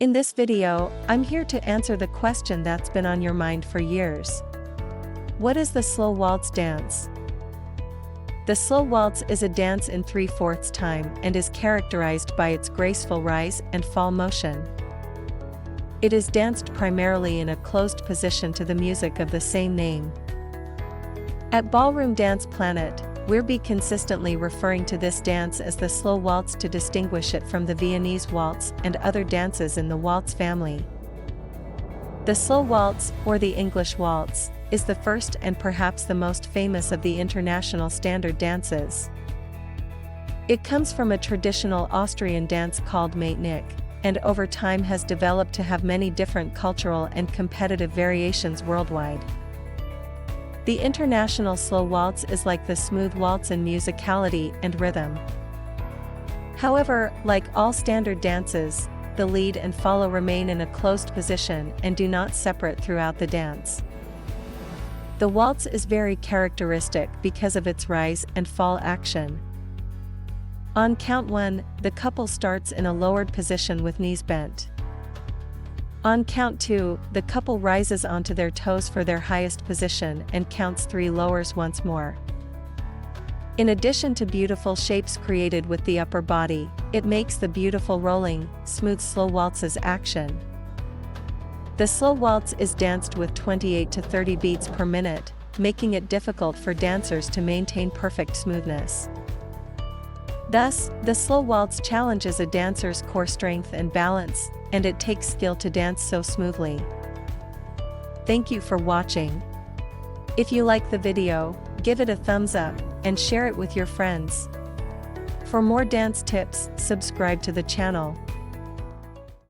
In this video, I'm here to answer the question that's been on your mind for years. What is the slow waltz dance? The slow waltz is a dance in 3/4 time and is characterized by its graceful rise and fall motion. It is danced primarily in a closed position to the music of the same name. At Ballroom Dance Planet, we'll be consistently referring to this dance as the slow waltz to distinguish it from the Viennese Waltz and other dances in the waltz family. The slow waltz, or the English Waltz, is the first and perhaps the most famous of the international standard dances. It comes from a traditional Austrian dance called Matenick, and over time has developed to have many different cultural and competitive variations worldwide. The international slow waltz is like the smooth waltz in musicality and rhythm. However, like all standard dances, the lead and follow remain in a closed position and do not separate throughout the dance. The waltz is very characteristic because of its rise and fall action. On count 1, the couple starts in a lowered position with knees bent. On count 2, the couple rises onto their toes for their highest position and counts 3 lowers once more. In addition to beautiful shapes created with the upper body, it makes the beautiful rolling, smooth slow waltz's action. The slow waltz is danced with 28 to 30 beats per minute, making it difficult for dancers to maintain perfect smoothness. Thus, the slow waltz challenges a dancer's core strength and balance, and it takes skill to dance so smoothly. Thank you for watching. If you like the video, give it a thumbs up, and share it with your friends. For more dance tips, subscribe to the channel.